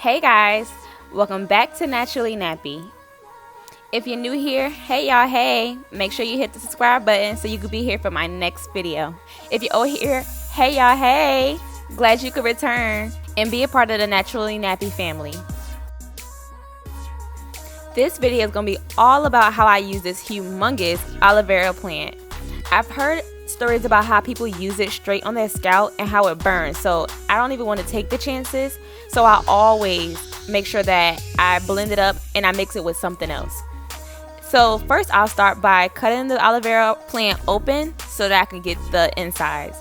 Hey guys, welcome back to Naturally Nappy. If you're new here, hey y'all, hey, make sure you hit the subscribe button so you can be here for my next video. If you're old here, hey y'all, hey, glad you could return and be a part of the Naturally Nappy family. This video is going to be all about how I use this humongous aloe vera plant. I've heard stories about how people use it straight on their scalp and how it burns, so I don't even want to take the chances. So I always make sure that I blend it up and I mix it with something else. So first I'll start by cutting the aloe vera plant open so that I can get the insides.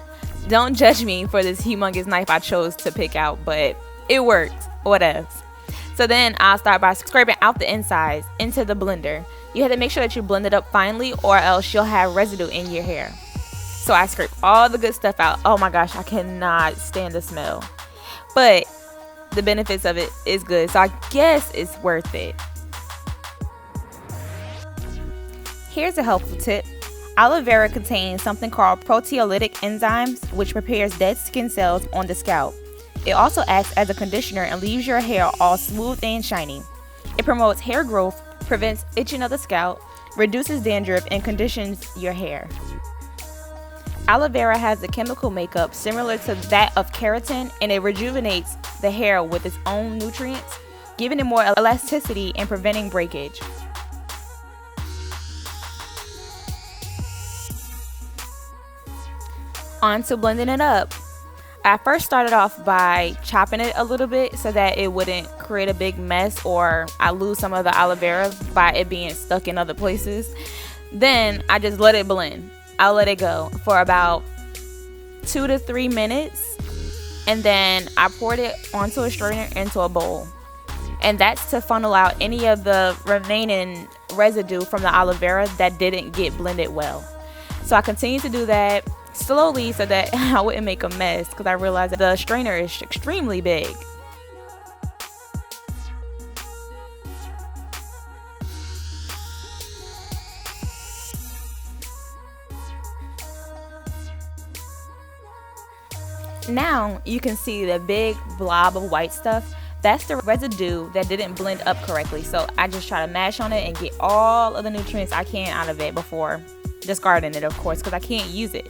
Don't judge me for this humongous knife I chose to pick out, but it worked, whatever. So then I'll start by scraping out the insides into the blender. You have to make sure that you blend it up finely or else you'll have residue in your hair. So I scrape all the good stuff out. Oh my gosh, I cannot stand the smell. But the benefits of it is good, so I guess it's worth it. Here's a helpful tip. Aloe vera contains something called proteolytic enzymes, which prepares dead skin cells on the scalp. It also acts as a conditioner and leaves your hair all smooth and shiny. It promotes hair growth, prevents itching of the scalp, reduces dandruff, and conditions your hair. Aloe vera has a chemical makeup similar to that of keratin, and it rejuvenates the hair with its own nutrients, giving it more elasticity and preventing breakage. On to blending it up. I first started off by chopping it a little bit so that it wouldn't create a big mess or I lose some of the aloe vera by it being stuck in other places. Then I just let it blend. I'll let it go for about 2 to 3 minutes, and then I poured it onto a strainer into a bowl. And that's to funnel out any of the remaining residue from the aloe vera that didn't get blended well. So I continued to do that slowly so that I wouldn't make a mess, because I realized that the strainer is extremely big. Now you can see the big blob of white stuff. That's the residue that didn't blend up correctly. So I just try to mash on it and get all of the nutrients I can out of it before discarding it, of course, because I can't use it.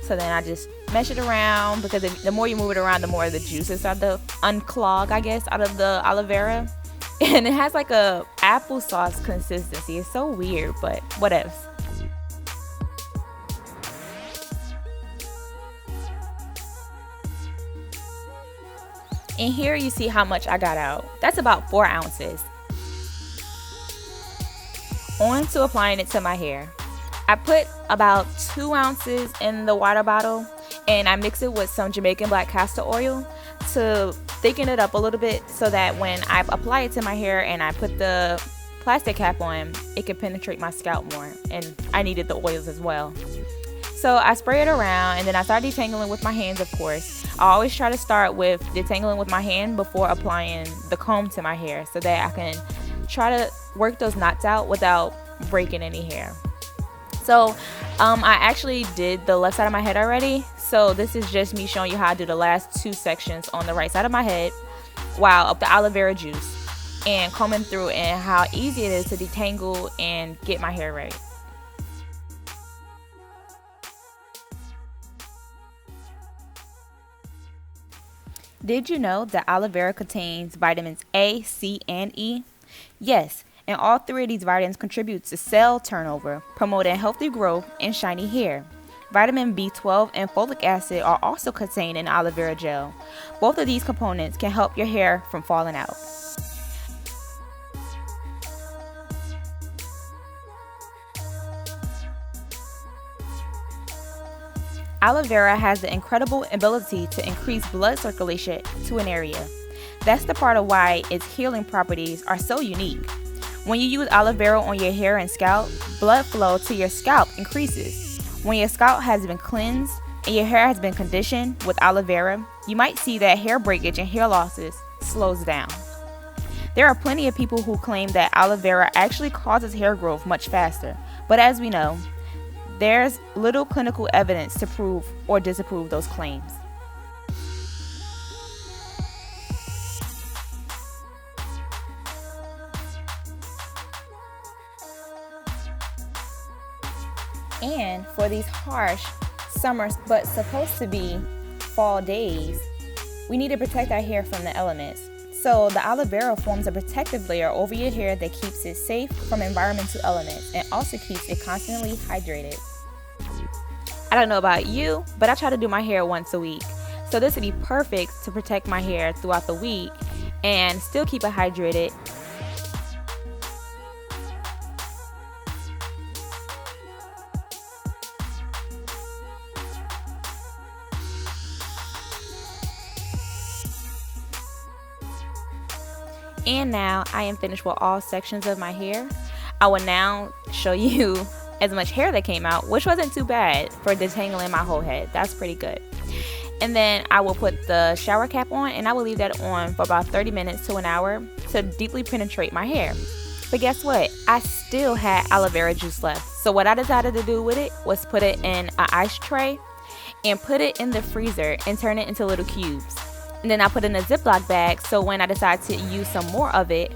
So then I just mesh it around, because the more you move it around, the more the juices start to unclog, I guess, out of the aloe vera. And it has like a applesauce consistency. It's so weird, but whatever. And here you see how much I got out. That's about 4 ounces. On to applying it to my hair. I put about 2 ounces in the water bottle and I mix it with some Jamaican black castor oil to thicken it up a little bit so that when I apply it to my hair and I put the plastic cap on, it can penetrate my scalp more, and I needed the oils as well. So I spray it around and then I start detangling with my hands, of course. I always try to start with detangling with my hand before applying the comb to my hair so that I can try to work those knots out without breaking any hair. So I actually did the left side of my head already. So this is just me showing you how I do the last 2 sections on the right side of my head while up the aloe vera juice and combing through, and how easy it is to detangle and get my hair right. Did you know that aloe vera contains vitamins A, C, and E? Yes, and all 3 of these vitamins contribute to cell turnover, promoting healthy growth and shiny hair. Vitamin B12 and folic acid are also contained in aloe vera gel. Both of these components can help your hair from falling out. Aloe vera has the incredible ability to increase blood circulation to an area. That's the part of why its healing properties are so unique. When you use aloe vera on your hair and scalp, blood flow to your scalp increases. When your scalp has been cleansed and your hair has been conditioned with aloe vera, you might see that hair breakage and hair losses slows down. There are plenty of people who claim that aloe vera actually causes hair growth much faster, but as we know, there's little clinical evidence to prove or disapprove those claims. And for these harsh summer but supposed to be fall days, we need to protect our hair from the elements. So the aloe vera forms a protective layer over your hair that keeps it safe from environmental elements and also keeps it constantly hydrated. I don't know about you, but I try to do my hair once a week. So this would be perfect to protect my hair throughout the week and still keep it hydrated. And now I am finished with all sections of my hair. I will now show you as much hair that came out, which wasn't too bad for detangling my whole head. That's pretty good. And then I will put the shower cap on, and I will leave that on for about 30 minutes to an hour to deeply penetrate my hair. But guess what? I still had aloe vera juice left. So what I decided to do with it was put it in an ice tray and put it in the freezer and turn it into little cubes. And then I put it in a Ziploc bag, so when I decide to use some more of it,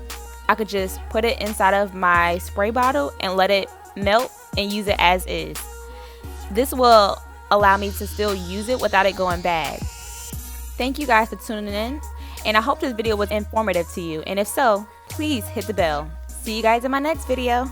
I could just put it inside of my spray bottle and let it melt and use it as is. This will allow me to still use it without it going bad. Thank you guys for tuning in, and I hope this video was informative to you, and if so, please hit the bell. See you guys in my next video.